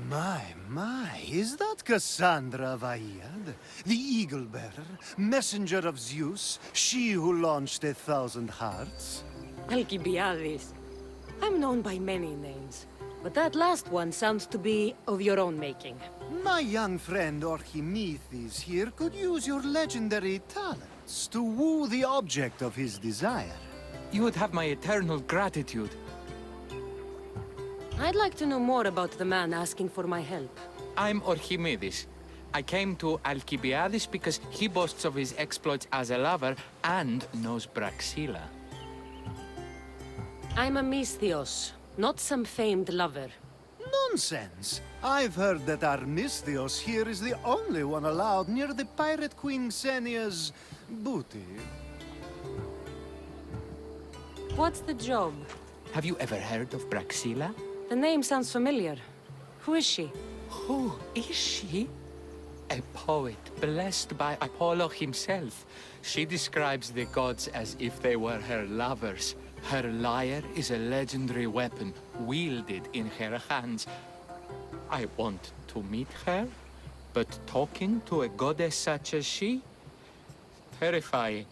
My, is that Cassandra Vaiad, the Eagle Bearer, messenger of Zeus, she who launched 1,000 hearts? Alcibiades. I'm known by many names, but that last one sounds to be of your own making. My young friend Archimedes here could use your legendary talents to woo the object of his desire. You would have my eternal gratitude. I'd like to know more about the man asking for my help. I'm Archimedes. I came to Alcibiades because he boasts of his exploits as a lover and knows Braxilla. I'm a Misthios, not some famed lover. Nonsense! I've heard that our Misthios here is the only one allowed near the pirate queen Xenia's booty. What's the job? Have you ever heard of Braxilla? The name sounds familiar. Who is she? Who is she? A poet blessed by Apollo himself. She describes the gods as if they were her lovers. Her lyre is a legendary weapon wielded in her hands. I want to meet her, but talking to a goddess such as she? Terrifying.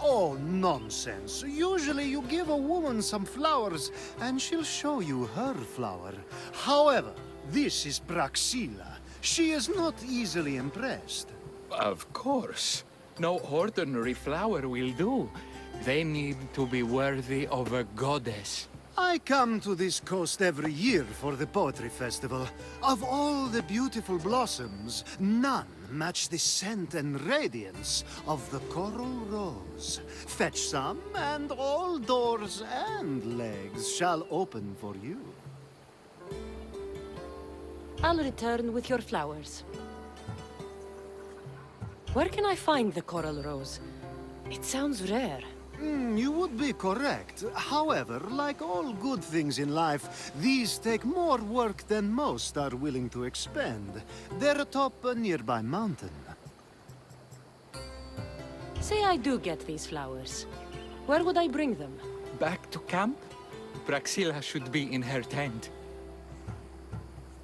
Oh, nonsense. Usually you give a woman some flowers, and she'll show you her flower. However, this is Braxilla. She is not easily impressed. Of course. No ordinary flower will do. They need to be worthy of a goddess. I come to this coast every year for the Poetry Festival. Of all the beautiful blossoms, none match the scent and radiance of the coral rose. Fetch some, and all doors and legs shall open for you. I'll return with your flowers. Where can I find the coral rose? It sounds rare. You would be correct. However, like all good things in life, these take more work than most are willing to expend. They're atop a nearby mountain. Say I do get these flowers. Where would I bring them? Back to camp? Braxilla should be in her tent.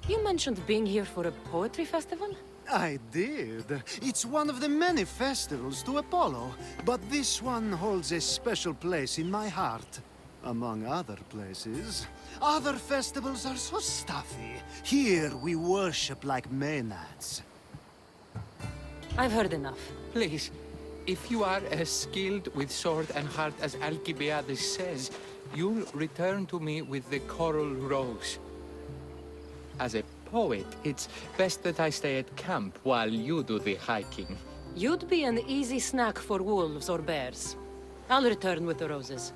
You mentioned being here for a poetry festival? I did. It's one of the many festivals to Apollo, but this one holds a special place in my heart. Among other places. Other festivals are so stuffy. Here we worship like Maenads. I've heard enough. Please, if you are as skilled with sword and heart as Alcibiades says, you'll return to me with the coral rose. As a poet, it's best that I stay at camp while you do the hiking. You'd be an easy snack for wolves or bears. I'll return with the roses.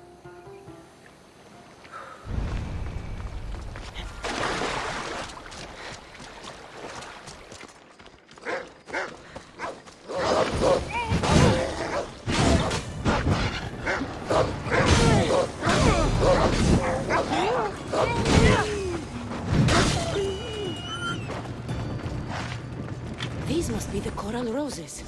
These must be the coral roses.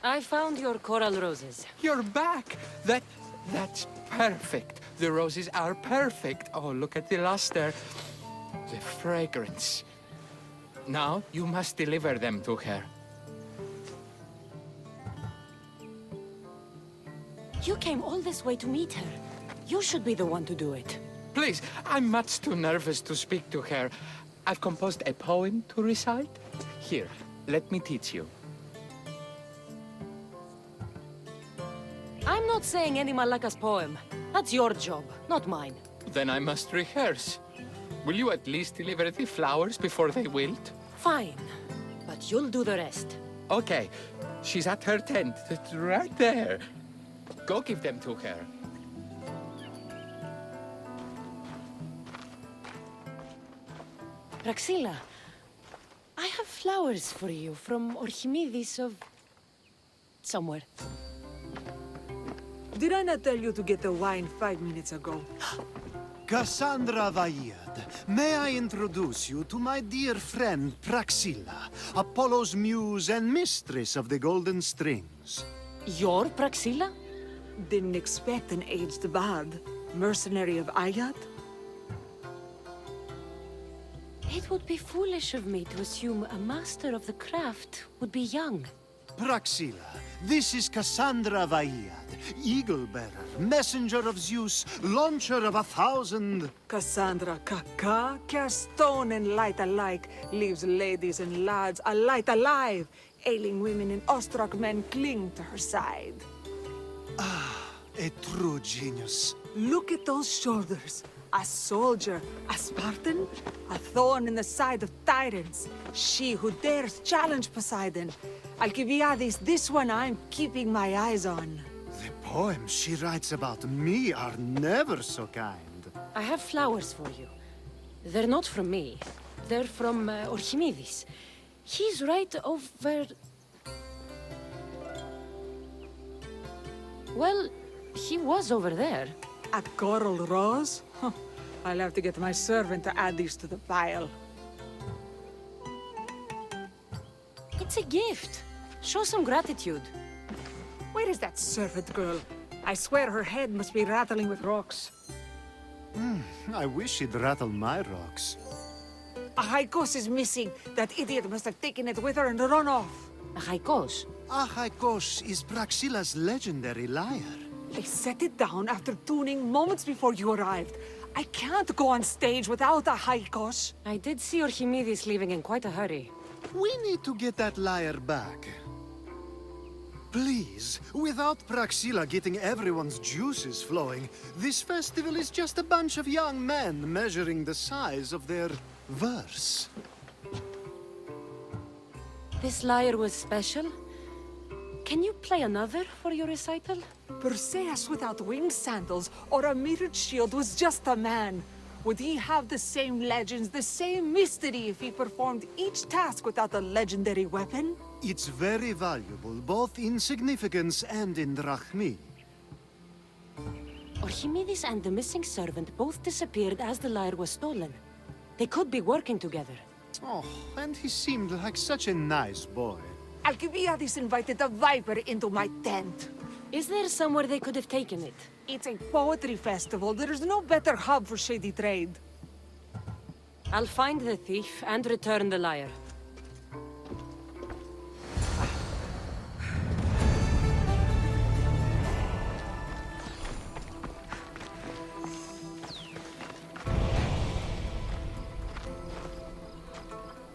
I found your coral roses. You're back! That's perfect. The roses are perfect. Oh, look at the luster. The fragrance. Now, you must deliver them to her. You came all this way to meet her. You should be the one to do it. Please, I'm much too nervous to speak to her. I've composed a poem to recite. Here, let me teach you. I'm not saying any Malaka's poem. That's your job, not mine. Then I must rehearse. Will you at least deliver the flowers before they wilt? Fine, but you'll do the rest. Okay. She's at her tent. It's right there. Go give them to her. Praxilla, I have flowers for you from Archimedes of... somewhere. Did I not tell you to get the wine 5 minutes ago? Cassandra Vaiad, may I introduce you to my dear friend Praxilla, Apollo's muse and mistress of the Golden Strings. You're Praxilla? Didn't expect an aged bard. Mercenary of Ayat? It would be foolish of me to assume a master of the craft would be young. Praxilla, this is Cassandra Vaiad, Eagle-bearer, messenger of Zeus, launcher of 1,000... Cassandra Kaka, cast stone and light alike, leaves ladies and lads alight alive. Ailing women and awestruck men cling to her side. A true genius. Look at those shoulders. A soldier, a Spartan, a thorn in the side of tyrants. She who dares challenge Poseidon. Alcibiades, this one I'm keeping my eyes on. The poems she writes about me are never so kind. I have flowers for you. They're not from me. They're from Archimedes. He's right over... Well, he was over there. A coral rose? Huh. I'll have to get my servant to add these to the pile. It's a gift. Show some gratitude. Where is that servant girl? I swear her head must be rattling with rocks. I wish she'd rattle my rocks. A Haikos is missing. That idiot must have taken it with her and run off. A haikos. Achaikos is Praxilla's legendary lyre. I set it down after tuning moments before you arrived. I can't go on stage without a Haikos. I did see Archimedes leaving in quite a hurry. We need to get that lyre back. Please, without Praxilla getting everyone's juices flowing, this festival is just a bunch of young men measuring the size of their verse. This lyre was special. Can you play another for your recital? Perseus without winged sandals or a mirrored shield was just a man. Would he have the same legends, the same mystery if he performed each task without a legendary weapon? It's very valuable, both in significance and in drachmi. Archimedes and the missing servant both disappeared as the lyre was stolen. They could be working together. Oh, and he seemed like such a nice boy. Alcibiades invited a viper into my tent. Is there somewhere they could have taken it? It's a poetry festival. There's no better hub for shady trade. I'll find the thief and return the lyre.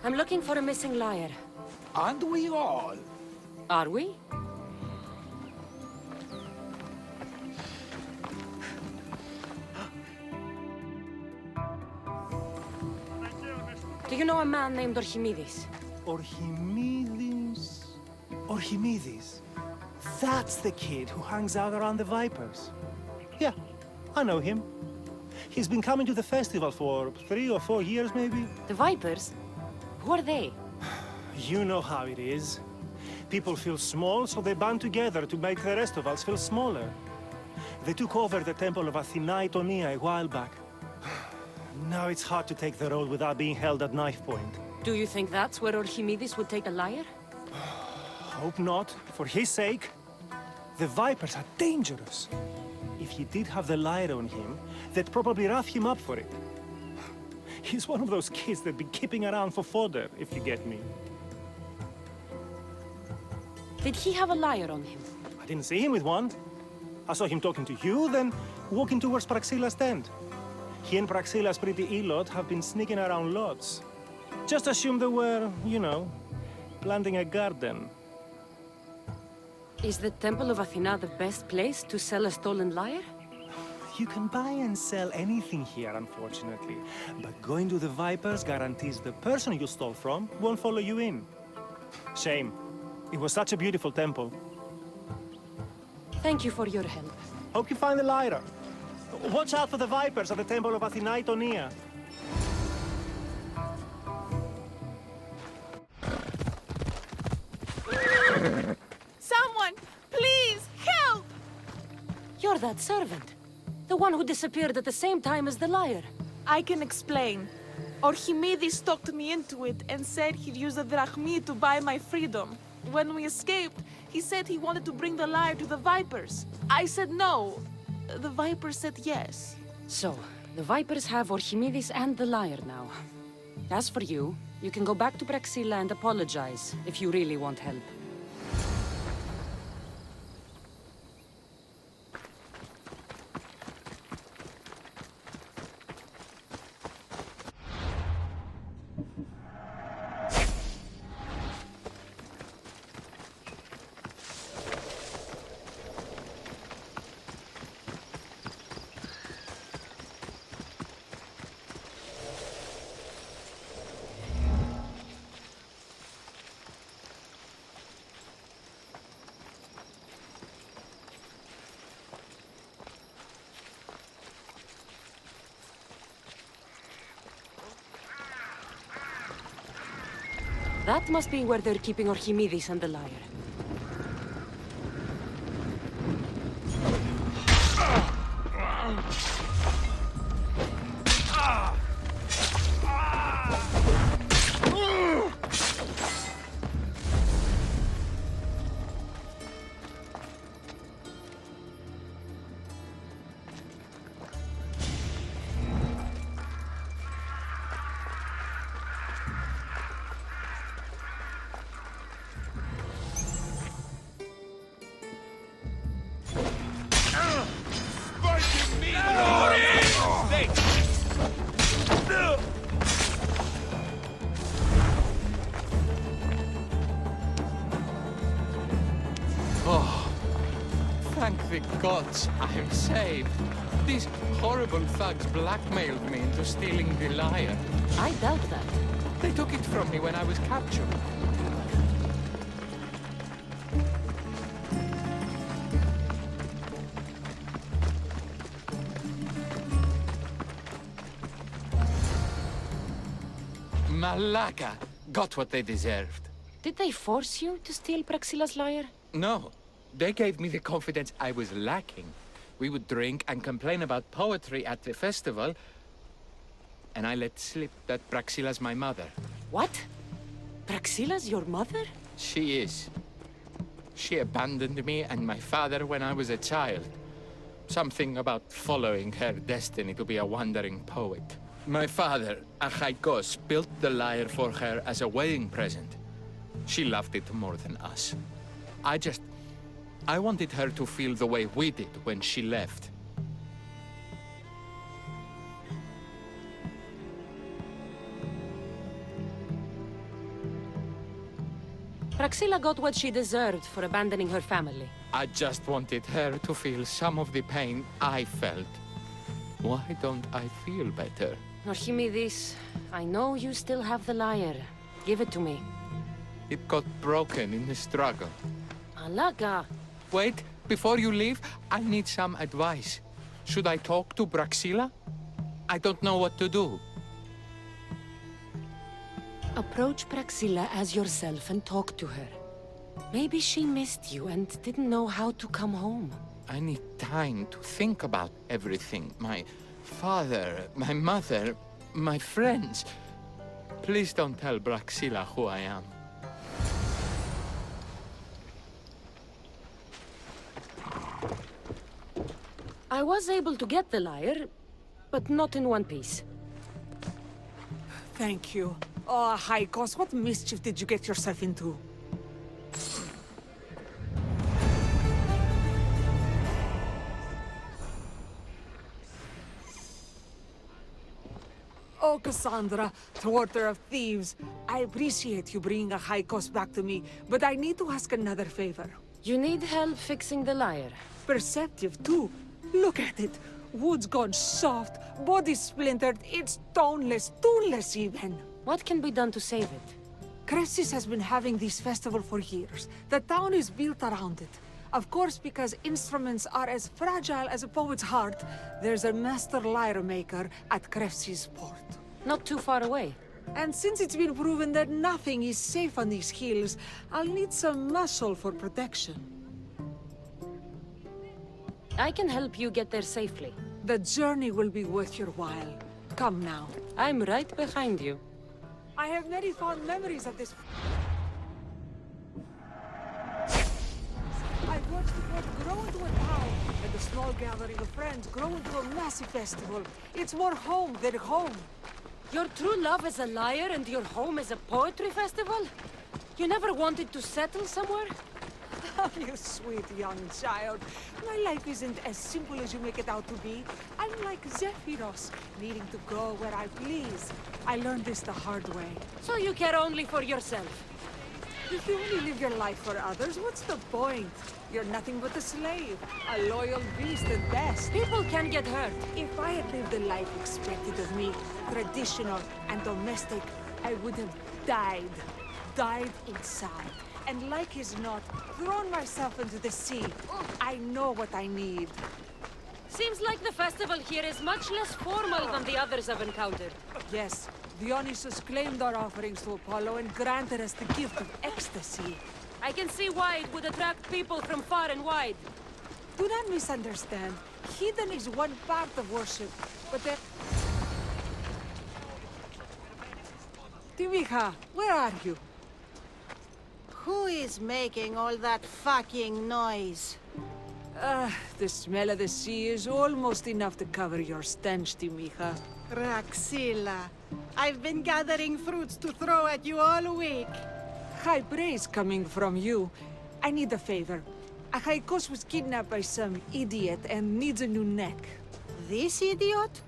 I'm looking for a missing lyre. Aren't we all? Are we? Do you know a man named Archimedes? Archimedes? Archimedes? That's the kid who hangs out around the Vipers. Yeah, I know him. He's been coming to the festival for 3 or 4 years, maybe. The Vipers? Who are they? You know how it is. People feel small, so they band together to make the rest of us feel smaller. They took over the temple of Athena Itonia a while back. Now it's hard to take the road without being held at knife point. Do you think that's where Archimedes would take a lyre? Hope not, for his sake. The Vipers are dangerous. If he did have the lyre on him, they'd probably rough him up for it. He's one of those kids that'd be keeping around for fodder, if you get me. Did he have a lyre on him? I didn't see him with one. I saw him talking to you, then walking towards Praxilla's tent. He and Praxilla's pretty Elot have been sneaking around lots. Just assume they were, you know, planting a garden. Is the Temple of Athena the best place to sell a stolen lyre? You can buy and sell anything here, unfortunately. But going to the Vipers guarantees the person you stole from won't follow you in. Shame. It was such a beautiful temple. Thank you for your help. Hope you find the lyre. Watch out for the vipers at the temple of Athena Itonia. Someone, please, help! You're that servant. The one who disappeared at the same time as the lyre. I can explain. Archimedes talked me into it and said he'd use the drachmi to buy my freedom. When we escaped, he said he wanted to bring the lyre to the Vipers. I said no. The Vipers said yes. So, the Vipers have Archimedes and the lyre now. As for you, you can go back to Praxilla and apologize if you really want help. That must be where they're keeping Archimedes and the lyre. Thank the gods I'm saved. These horrible thugs blackmailed me into stealing the lyre. I doubt that. They took it from me when I was captured. Malaka got what they deserved. Did they force you to steal Praxilla's lyre? No, they gave me the confidence I was lacking. We would drink and complain about poetry at the festival, and I let slip that Praxilla's my mother. What? Praxilla's your mother? She is. She abandoned me and my father when I was a child. Something about following her destiny to be a wandering poet. My father, Achaikos, built the lyre for her as a wedding present. She loved it more than us. I wanted her to feel the way we did when she left. Praxilla got what she deserved for abandoning her family. I just wanted her to feel some of the pain I felt. Why don't I feel better? Archimedes, I know you still have the lyre. Give it to me. It got broken in the struggle. Malaka! Wait, before you leave, I need some advice. Should I talk to Praxilla? I don't know what to do. Approach Praxilla as yourself and talk to her. Maybe she missed you and didn't know how to come home. I need time to think about everything. My father, my mother, my friends. Please don't tell Praxilla who I am. I was able to get the lyre, but not in one piece. Thank you. Oh, Haikos, what mischief did you get yourself into? Oh, Cassandra, thwarter of thieves. I appreciate you bringing a Haikos back to me, but I need to ask another favor. You need help fixing the lyre. Perceptive, too. Look at it. Wood's gone soft, body splintered, it's toneless, tuneless even. What can be done to save it? Cressis has been having this festival for years. The town is built around it. Of course, because instruments are as fragile as a poet's heart, there's a master lyre maker at Cressis port. Not too far away. And since it's been proven that nothing is safe on these hills, I'll need some muscle for protection. I can help you get there safely. The journey will be worth your while. Come now. I'm right behind you. I have many fond memories of this. I've watched the port grow into a town, and a small gathering of friends grow into a massive festival. It's more home than home. Your true love is a lyre and your home is a poetry festival? You never wanted to settle somewhere? Oh, you sweet young child. My life isn't as simple as you make it out to be. I'm like Zephyros, needing to go where I please. I learned this the hard way. So you care only for yourself? If you only live your life for others, what's the point? You're nothing but a slave, a loyal beast at best. People can get hurt. If I had lived the life expected of me, traditional and domestic, I would have died. Died inside. And like as not, thrown myself into the sea. I know what I need. Seems like the festival here is much less formal than the others I've encountered. Yes, Dionysus claimed our offerings to Apollo and granted us the gift of ecstasy. I can see why it would attract people from far and wide. Do not misunderstand. Heathen is one part of worship, but there... Timiha, where are you? Who is making all that fucking noise? The smell of the sea is almost enough to cover your stench, Timiha. Raxila, I've been gathering fruits to throw at you all week. High praise coming from you. I need a favor. Achaikos was kidnapped by some idiot and needs a new neck. This idiot?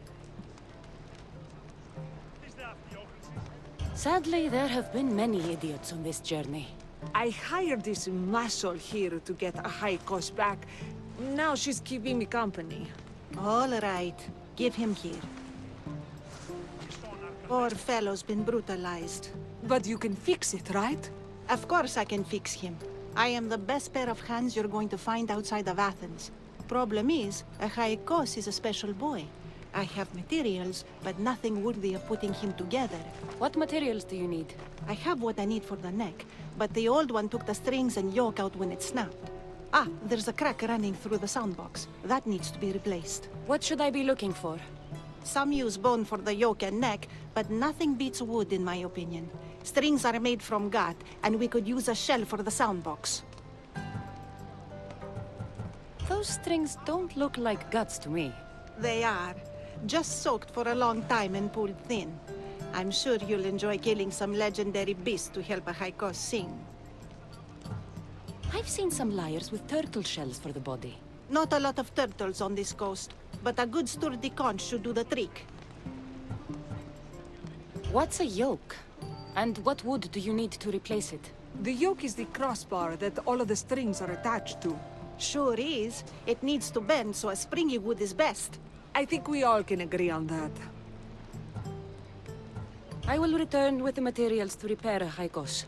Sadly, there have been many idiots on this journey. I hired this muscle here to get Achaikos back. Now she's keeping me company. All right, give him here. Poor fellow's been brutalized. But you can fix it, right? Of course I can fix him. I am the best pair of hands you're going to find outside of Athens. Problem is, Achaikos is a special boy. I have materials, but nothing worthy of putting him together. What materials do you need? I have what I need for the neck, but the old one took the strings and yoke out when it snapped. Ah, there's a crack running through the soundbox. That needs to be replaced. What should I be looking for? Some use bone for the yoke and neck, but nothing beats wood in my opinion. Strings are made from gut, and we could use a shell for the soundbox. Those strings don't look like guts to me. They are. Just soaked for a long time and pulled thin. I'm sure you'll enjoy killing some legendary beast to help Achaikos sing. I've seen some lyres with turtle shells for the body. Not a lot of turtles on this coast, but a good sturdy conch should do the trick. What's a yoke? And what wood do you need to replace it? The yoke is the crossbar that all of the strings are attached to. Sure is. It needs to bend, so a springy wood is best. I think we all can agree on that. I will return with the materials to repair Achaikos.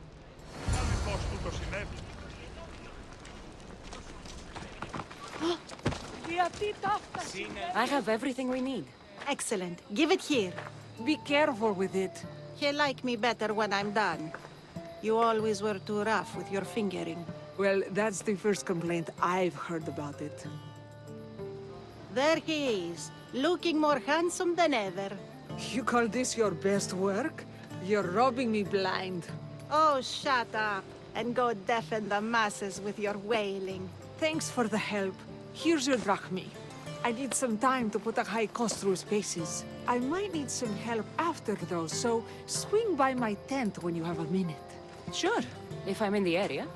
I have everything we need. Excellent. Give it here. Be careful with it. He'll like me better when I'm done. You always were too rough with your fingering. Well, that's the first complaint I've heard about it. There he is, looking more handsome than ever. You call this your best work? You're robbing me blind. Oh, shut up, and go deafen the masses with your wailing. Thanks for the help. Here's your drachmi. I need some time to put Achaikos through his paces. I might need some help after though, so swing by my tent when you have a minute. Sure, if I'm in the area.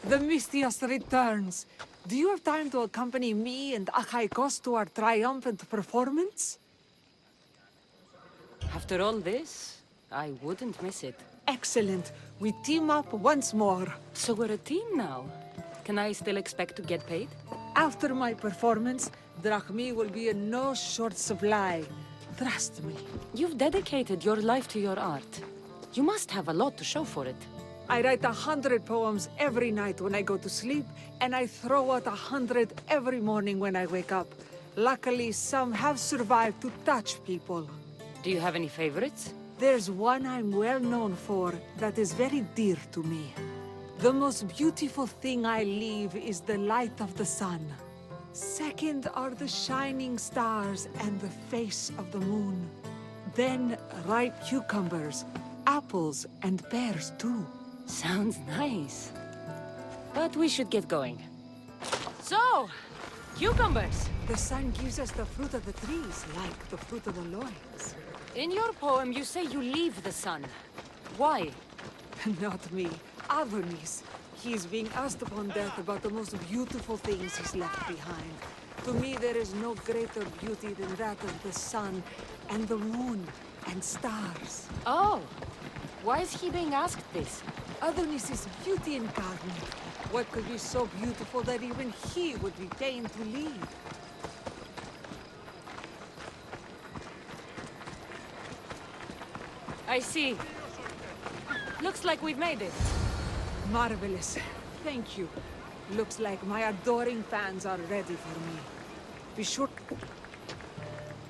The Mystios returns. Do you have time to accompany me and Achaikos to our triumphant performance? After all this, I wouldn't miss it. Excellent. We team up once more. So we're a team now. Can I still expect to get paid? After my performance, drachmi will be in no short supply. Trust me. You've dedicated your life to your art. You must have a lot to show for it. I write 100 poems every night when I go to sleep, and I throw out 100 every morning when I wake up. Luckily, some have survived to touch people. Do you have any favorites? There's one I'm well known for that is very dear to me. The most beautiful thing I leave is the light of the sun. Second are the shining stars and the face of the moon. Then ripe cucumbers, apples, and pears too. Sounds nice. But we should get going. So, cucumbers! The sun gives us the fruit of the trees, like the fruit of the loins. In your poem, you say you leave the sun. Why? Not me. Adonis. He's being asked upon death about the most beautiful things he's left behind. To me, there is no greater beauty than that of the sun, and the moon, and stars. Oh! Why is he being asked this? Adonis is beauty incarnate. What could be so beautiful that even he would be pained to leave? I see. Looks like we've made it. Marvelous. Thank you. Looks like my adoring fans are ready for me. Be sure...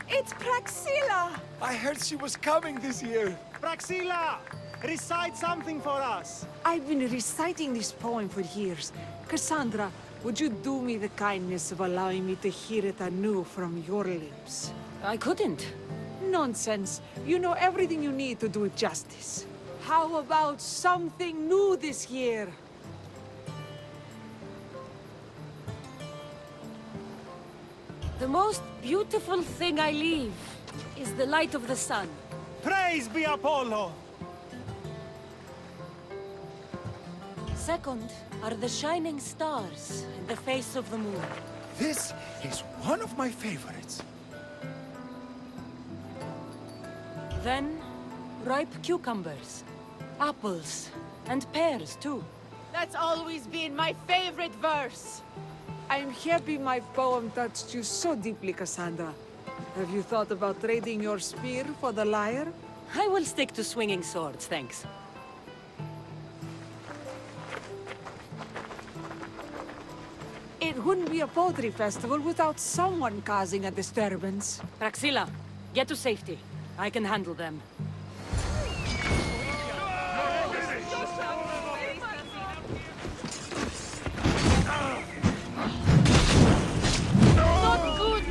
It's Praxilla! I heard she was coming this year. Praxilla! Recite something for us! I've been reciting this poem for years. Cassandra, would you do me the kindness of allowing me to hear it anew from your lips? I couldn't. Nonsense. You know everything you need to do it justice. How about something new this year? The most beautiful thing I leave is the light of the sun. Praise be Apollo! Second are the shining stars and the face of the moon. This is one of my favorites. Then, ripe cucumbers, apples, and pears too. That's always been my favorite verse. I'm happy my poem touched you so deeply, Cassandra. Have you thought about trading your spear for the lyre? I will stick to swinging swords, thanks. It wouldn't be a poetry festival without someone causing a disturbance. Praxilla, get to safety. I can handle them. Not good!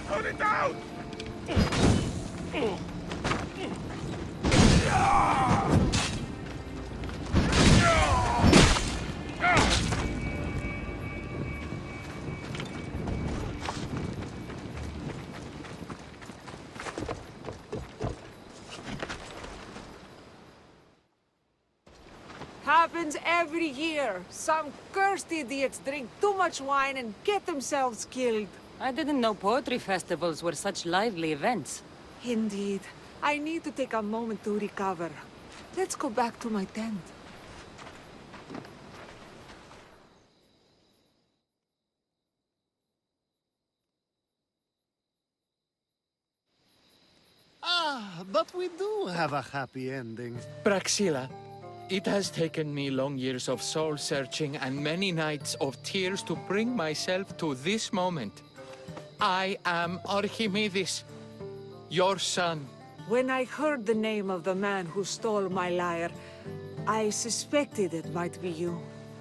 Put it down! Happens every year. Some cursed idiots drink too much wine and get themselves killed. I didn't know poetry festivals were such lively events. Indeed. I need to take a moment to recover. Let's go back to my tent. Ah, but we do have a happy ending. Praxilla, it has taken me long years of soul-searching and many nights of tears to bring myself to this moment. I am Archimedes, your son. When I heard the name of the man who stole my lyre, I suspected it might be you.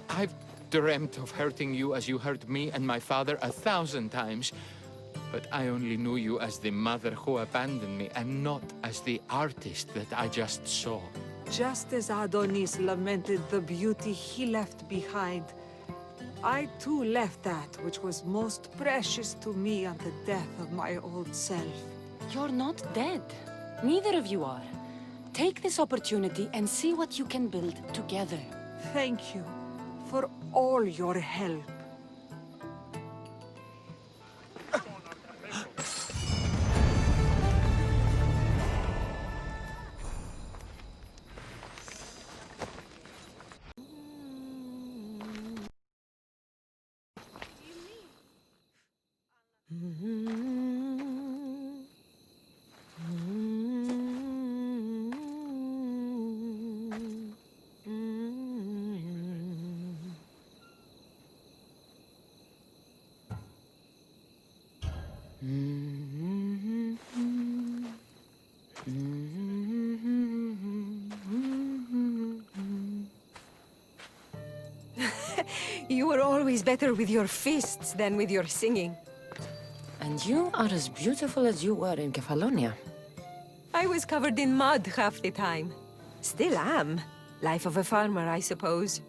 I've dreamt of hurting you as you hurt me and my father 1,000 times. But I only knew you as the mother who abandoned me and not as the artist that I just saw. Just as Adonis lamented the beauty he left behind, I too left that which was most precious to me on the death of my old self. You're not dead. Neither of you are. Take this opportunity and see what you can build together. Thank you for all your help. You were always better with your fists than with your singing. And you are as beautiful as you were in Kefalonia. I was covered in mud half the time. Still am. Life of a farmer, I suppose.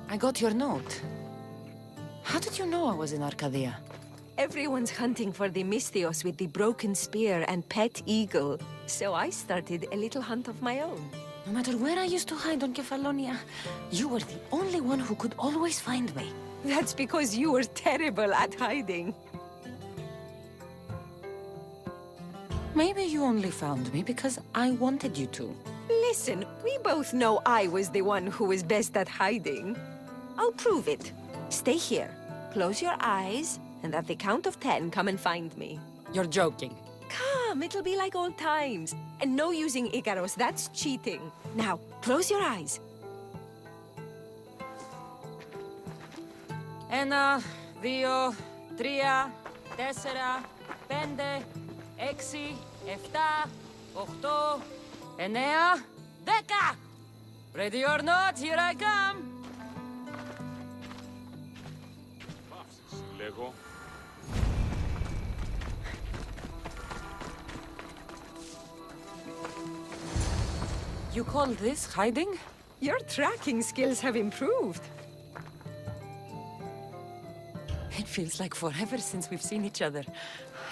I got your note. How did you know I was in Arcadia? Everyone's hunting for the Mystios with the broken spear and pet eagle. So I started a little hunt of my own. No matter where I used to hide on Kefalonia, you were the only one who could always find me. That's because you were terrible at hiding. Maybe you only found me because I wanted you to. Listen, we both know I was the one who was best at hiding. I'll prove it. Stay here, close your eyes, and at the count of 10, come and find me. You're joking. Come, it'll be like old times. And no using Icaros, that's cheating. Now, close your eyes. Ένα, δύο, τρία, τέσσερα, πέντε, έξι, εφτά, οχτώ, εννέα, δέκα! Ready or not, here I come! Λέγω. You call this hiding? Your tracking skills have improved. It feels like forever since we've seen each other.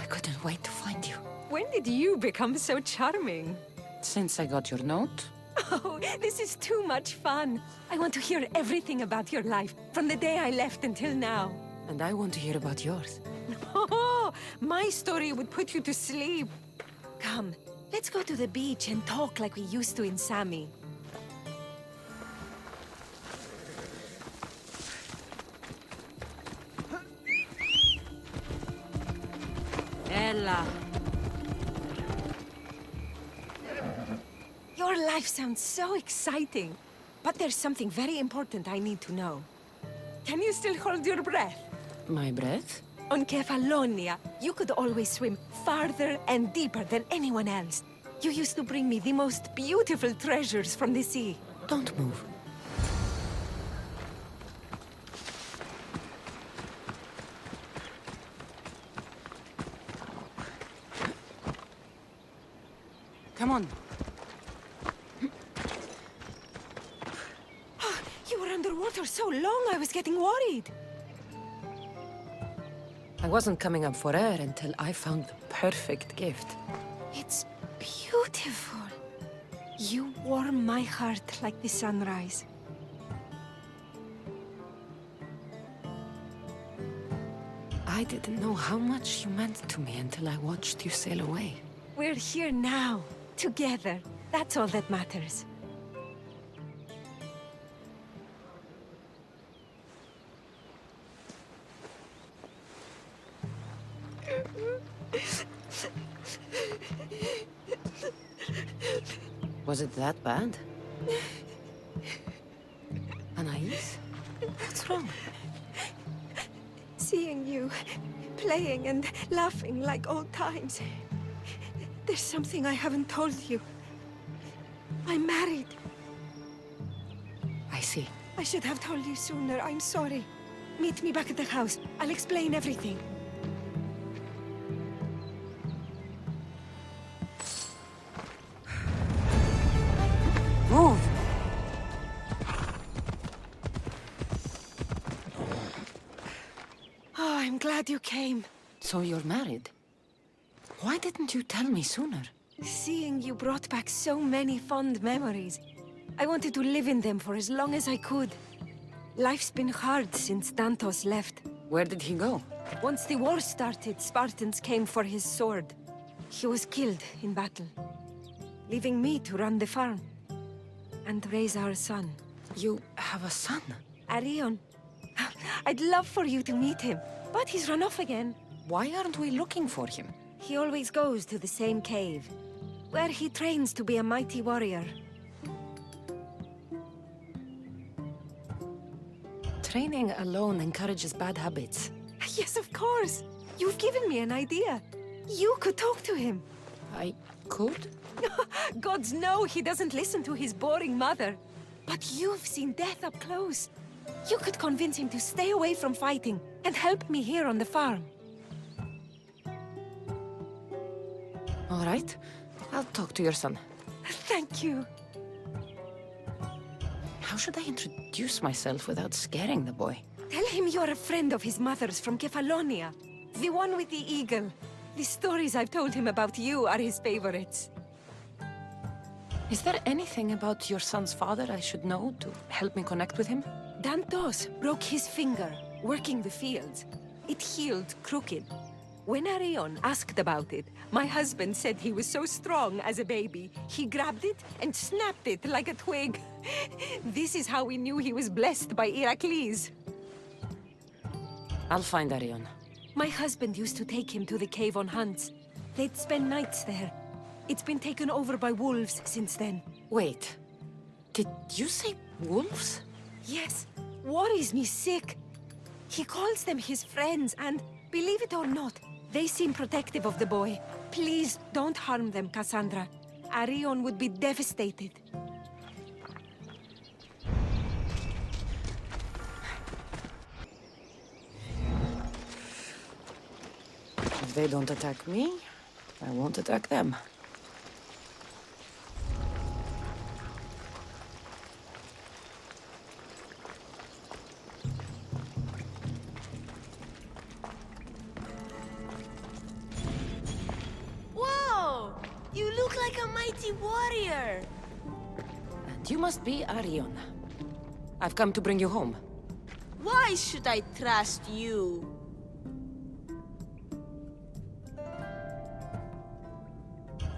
I couldn't wait to find you. When did you become so charming? Since I got your note. Oh, this is too much fun. I want to hear everything about your life, from the day I left until now. And I want to hear about yours. Oh, my story would put you to sleep. Come, let's go to the beach and talk like we used to in Sami. Ella. Your life sounds so exciting. But there's something very important I need to know. Can you still hold your breath? My breath? On Kefalonia, you could always swim farther and deeper than anyone else. You used to bring me the most beautiful treasures from the sea. Don't move. Come on. You were underwater so long, I was getting worried. I wasn't coming up for air until I found the perfect gift. It's beautiful. You warm my heart like the sunrise. I didn't know how much you meant to me until I watched you sail away. We're here now, together. That's all that matters. Was it that bad? Anais? What's wrong? Seeing you, playing and laughing like old times. There's something I haven't told you. I'm married. I see. I should have told you sooner. I'm sorry. Meet me back at the house. I'll explain everything. Move! Oh, I'm glad you came. So you're married? Why didn't you tell me sooner? Seeing you brought back so many fond memories. I wanted to live in them for as long as I could. Life's been hard since Dantos left. Where did he go? Once the war started, Spartans came for his sword. He was killed in battle, leaving me to run the farm and raise our son. You have a son? Arion. I'd love for you to meet him, but he's run off again. Why aren't we looking for him? He always goes to the same cave, where he trains to be a mighty warrior. Training alone encourages bad habits. Yes, of course. You've given me an idea. You could talk to him. I could? Gods know he doesn't listen to his boring mother. But you've seen death up close. You could convince him to stay away from fighting and help me here on the farm. All right. I'll talk to your son. Thank you. How should I introduce myself without scaring the boy? Tell him you're a friend of his mother's from Kefalonia. The one with the eagle. The stories I've told him about you are his favorites. Is there anything about your son's father I should know to help me connect with him? Dantos broke his finger working the fields. It healed crooked. When Arion asked about it, my husband said he was so strong as a baby, he grabbed it and snapped it like a twig. This is how we knew he was blessed by Heracles. I'll find Arion. My husband used to take him to the cave on hunts. They'd spend nights there. It's been taken over by wolves since then. Wait. Did you say wolves? Yes, worries me sick. He calls them his friends and, believe it or not, they seem protective of the boy. Please don't harm them, Cassandra. Arion would be devastated. If they don't attack me, I won't attack them. Whoa! You look like a mighty warrior! And you must be Arion. I've come to bring you home. Why should I trust you?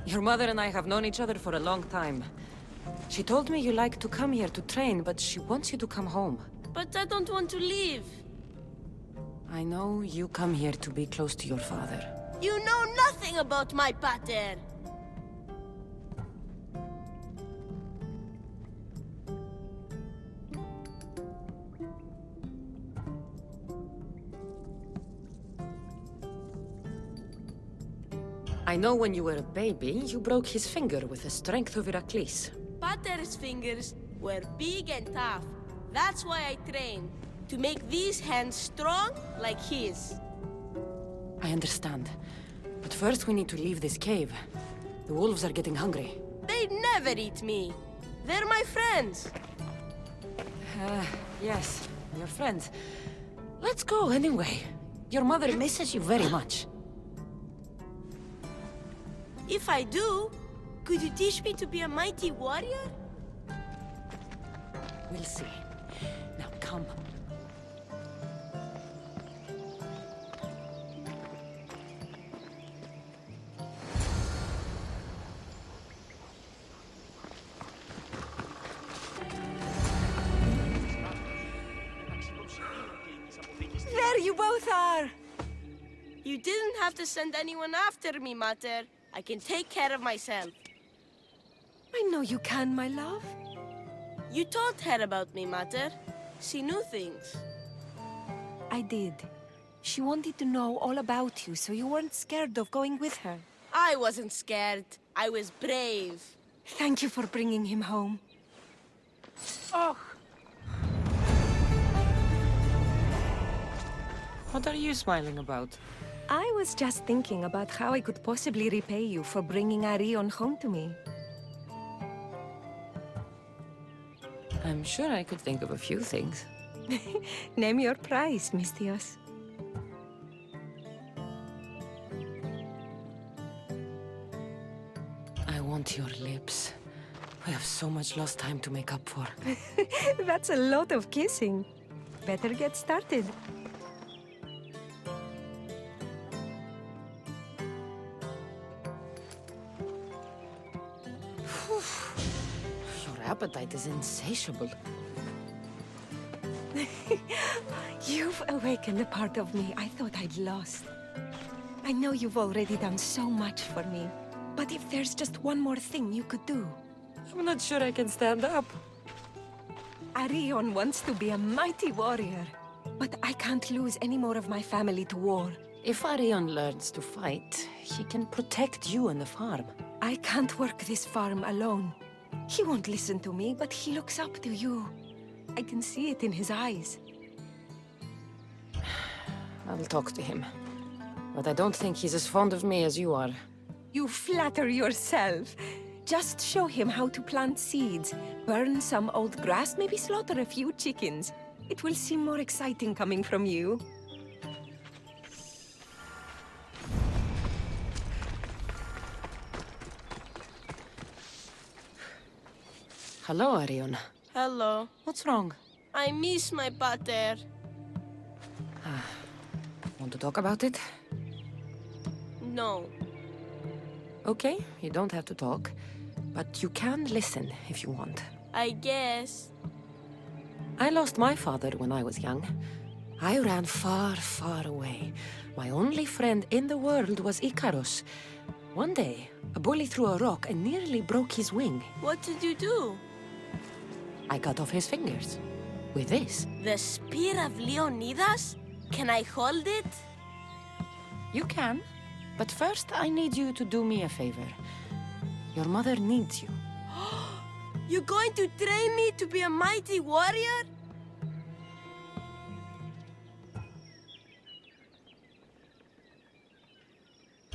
Your mother and I have known each other for a long time. She told me you like to come here to train, but she wants you to come home. But I don't want to leave. I know you come here to be close to your father. You know nothing about my pater. I know when you were a baby, you broke his finger with the strength of Heracles. Pater's fingers were big and tough. That's why I trained, to make these hands strong like his. I understand. But first we need to leave this cave. The wolves are getting hungry. They'd never eat me. They're my friends. Yes, your friends. Let's go anyway. Your mother misses you very much. If I do, could you teach me to be a mighty warrior? We'll see. Now come. There you both are! You didn't have to send anyone after me, Mater. I can take care of myself. I know you can, my love. You told her about me, Mater. She knew things. I did. She wanted to know all about you, so you weren't scared of going with her. I wasn't scared. I was brave. Thank you for bringing him home. Oh! What are you smiling about? I was just thinking about how I could possibly repay you for bringing Arion home to me. I'm sure I could think of a few things. Name your price, Mistios. I want your lips. We have so much lost time to make up for. That's a lot of kissing. Better get started. Your appetite is insatiable. You've awakened a part of me I thought I'd lost. I know you've already done so much for me, but if there's just one more thing you could do. I'm not sure I can stand up. Arion wants to be a mighty warrior, but I can't lose any more of my family to war. If Arion learns to fight, he can protect you and the farm. I can't work this farm alone. He won't listen to me, but he looks up to you. I can see it in his eyes. I'll talk to him. But I don't think he's as fond of me as you are. You flatter yourself. Just show him how to plant seeds, burn some old grass, maybe slaughter a few chickens. It will seem more exciting coming from you. Hello, Arion. Hello. What's wrong? I miss my pater. Want to talk about it? No. Okay, you don't have to talk. But you can listen if you want. I guess. I lost my father when I was young. I ran far, far away. My only friend in the world was Icarus. One day, a bully threw a rock and nearly broke his wing. What did you do? I cut off his fingers. With this. The spear of Leonidas? Can I hold it? You can. But first, I need you to do me a favor. Your mother needs you. You're going to train me to be a mighty warrior?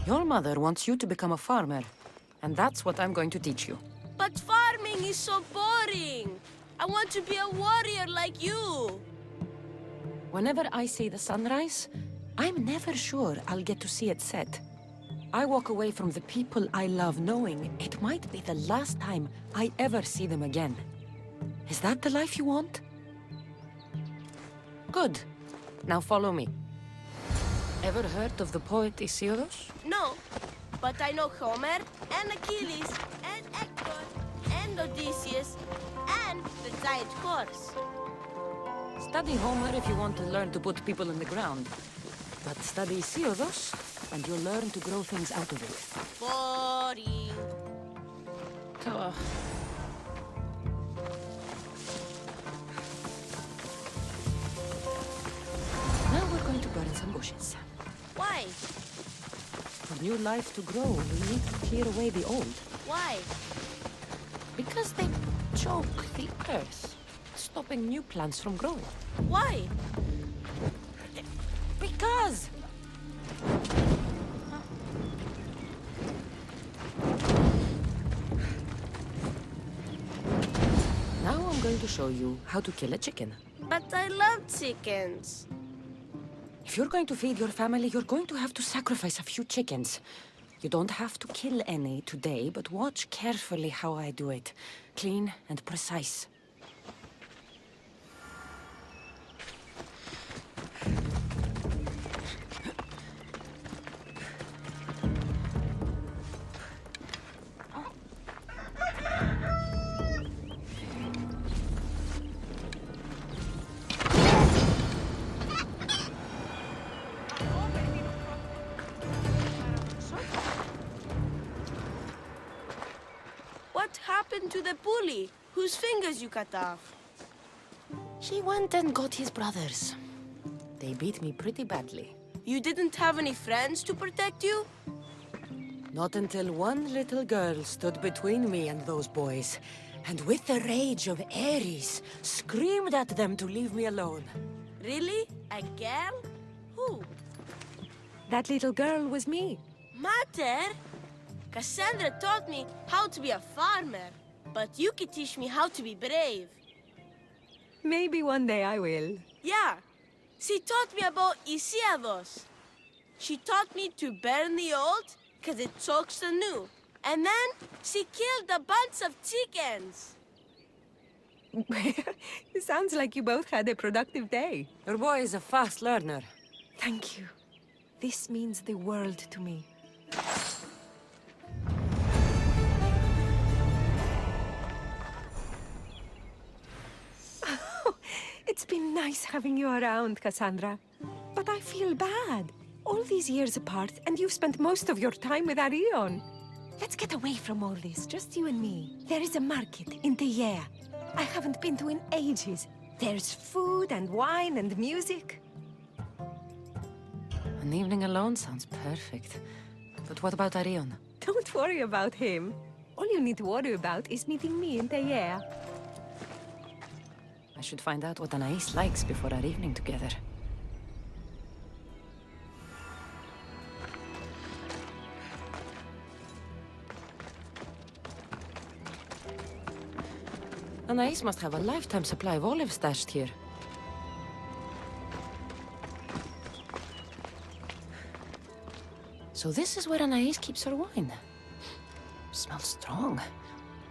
Your mother wants you to become a farmer. And that's what I'm going to teach you. But farming is so boring. I want to be a warrior like you. Whenever I see the sunrise, I'm never sure I'll get to see it set. I walk away from the people I love knowing it might be the last time I ever see them again. Is that the life you want? Good. Now follow me. Ever heard of the poet Isillos? No, but I know Homer, and Achilles, and Hector, and Odysseus, and the giant horse. Study Homer if you want to learn to put people in the ground. But study Isillos, and you'll learn to grow things out of it. Boring. Oh. Now we're going to burn some bushes. Why? For new life to grow, we need to clear away the old. Why? Because they choke the earth, stopping new plants from growing. Why? Because! Now I'm going to show you how to kill a chicken. But I love chickens. If you're going to feed your family, you're going to have to sacrifice a few chickens. You don't have to kill any today, but watch carefully how I do it. Clean and precise. What happened to the bully whose fingers you cut off? She went and got his brothers. They beat me pretty badly. You didn't have any friends to protect you? Not until one little girl stood between me and those boys, and with the rage of Ares, screamed at them to leave me alone. Really? A girl? Who? That little girl was me. Mater? Cassandra taught me how to be a farmer, but you could teach me how to be brave. Maybe one day I will. Yeah, she taught me about Isiados. She taught me to burn the old, because it chokes the new. And then she killed a bunch of chickens. It sounds like you both had a productive day. Your boy is a fast learner. Thank you. This means the world to me. It's been nice having you around, Cassandra. But I feel bad. All these years apart, and you've spent most of your time with Arion. Let's get away from all this, just you and me. There is a market in Teia. I haven't been to in ages. There's food and wine and music. An evening alone sounds perfect. But what about Arion? Don't worry about him. All you need to worry about is meeting me in Teia. I should find out what Anais likes before our evening together. Anais must have a lifetime supply of olives stashed here. So this is where Anais keeps her wine. Smells strong.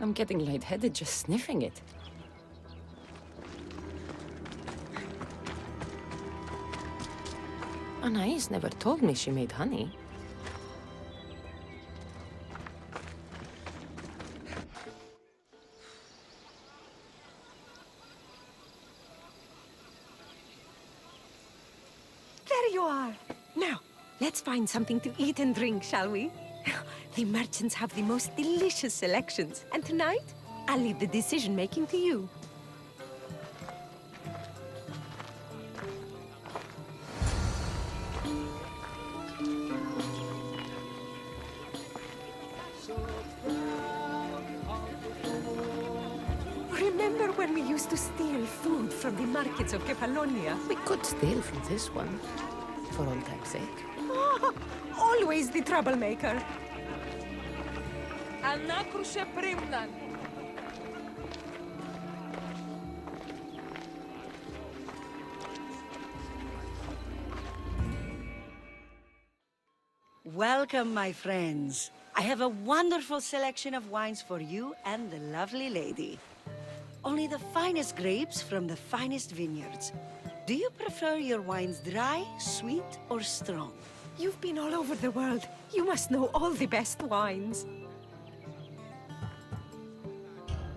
I'm getting lightheaded just sniffing it. Anais never told me she made honey. There you are. Now, let's find something to eat and drink, shall we? The merchants have the most delicious selections, and tonight, I'll leave the decision-making to you. Remember when we used to steal food from the markets of Kefalonia? We could steal from this one, for old time's sake. Always the troublemaker. Ανάκρουσε πρίμναν. Welcome, my friends. I have a wonderful selection of wines for you and the lovely lady. Only the finest grapes from the finest vineyards. Do you prefer your wines dry, sweet, or strong? You've been all over the world. You must know all the best wines.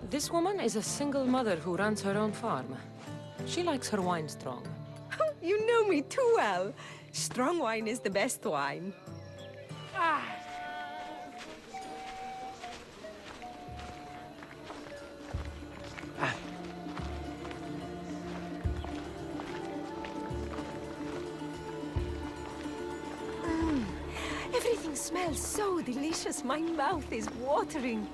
This woman is a single mother who runs her own farm. She likes her wine strong. You know me too well. Strong wine is the best wine. Everything smells so delicious. My mouth is watering.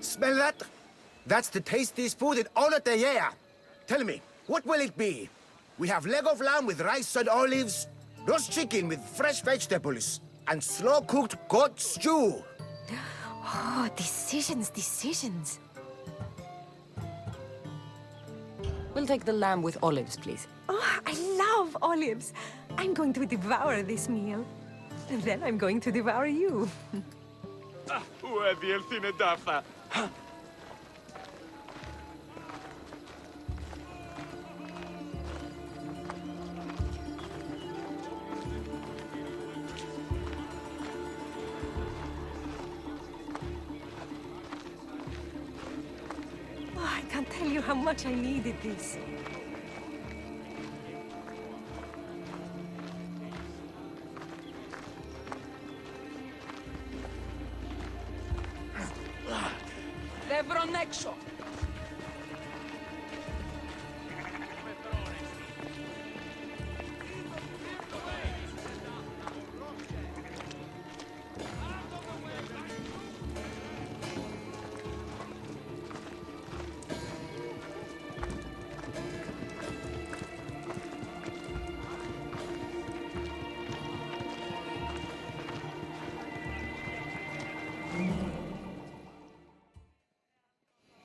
Smell that? That's the tastiest food in all of the year. Tell me, what will it be? We have leg of lamb with rice and olives, roast chicken with fresh vegetables, and slow-cooked goat stew. Oh, decisions, decisions. We'll take the lamb with olives, please. Oh, I love olives. I'm going to devour this meal. And then I'm going to devour you. Oh, I can't tell you how much I needed this. Δεν βρουν έξω.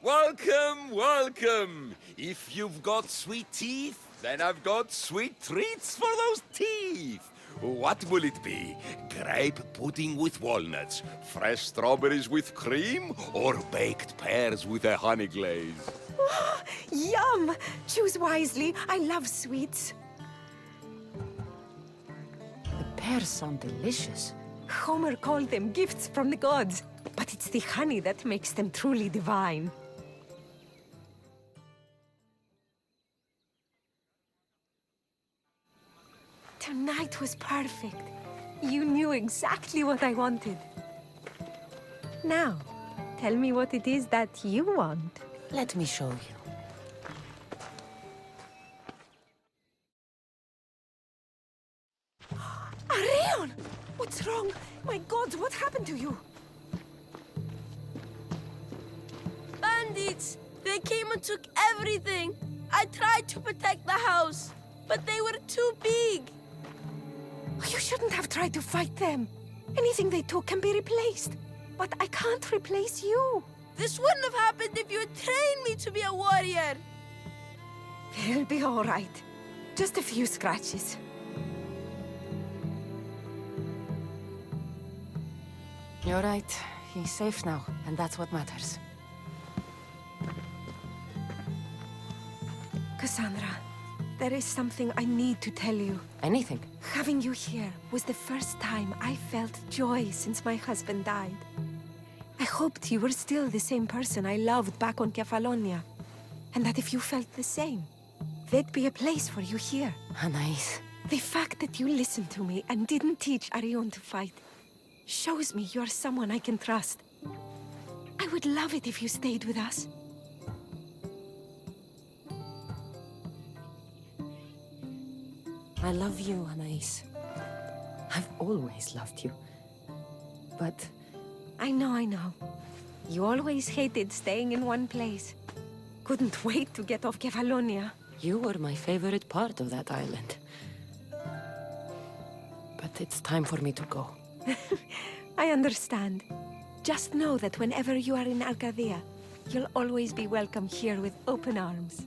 Welcome, welcome! If you've got sweet teeth, then I've got sweet treats for those teeth! What will it be? Grape pudding with walnuts, fresh strawberries with cream, or baked pears with a honey glaze? Oh, yum! Choose wisely. I love sweets. The pears sound delicious. Homer called them gifts from the gods. But it's the honey that makes them truly divine. Tonight was perfect. You knew exactly what I wanted. Now, tell me what it is that you want. Let me show you. Arion! What's wrong? My gods, what happened to you? They came and took everything. I tried to protect the house, but they were too big. You shouldn't have tried to fight them. Anything they took can be replaced. But I can't replace you. This wouldn't have happened if you had trained me to be a warrior. It'll be all right. Just a few scratches. You're right. He's safe now, and that's what matters. Cassandra, there is something I need to tell you. Anything. Having you here was the first time I felt joy since my husband died. I hoped you were still the same person I loved back on Kefalonia, and that if you felt the same, there'd be a place for you here. Anais. The fact that you listened to me and didn't teach Arion to fight shows me you're someone I can trust. I would love it if you stayed with us. I love you, Anais. I've always loved you. But... I know. You always hated staying in one place. Couldn't wait to get off Kefalonia. you were my favorite part of that island. But it's time for me to go. I understand. Just know that whenever you are in Arcadia, you'll always be welcome here with open arms.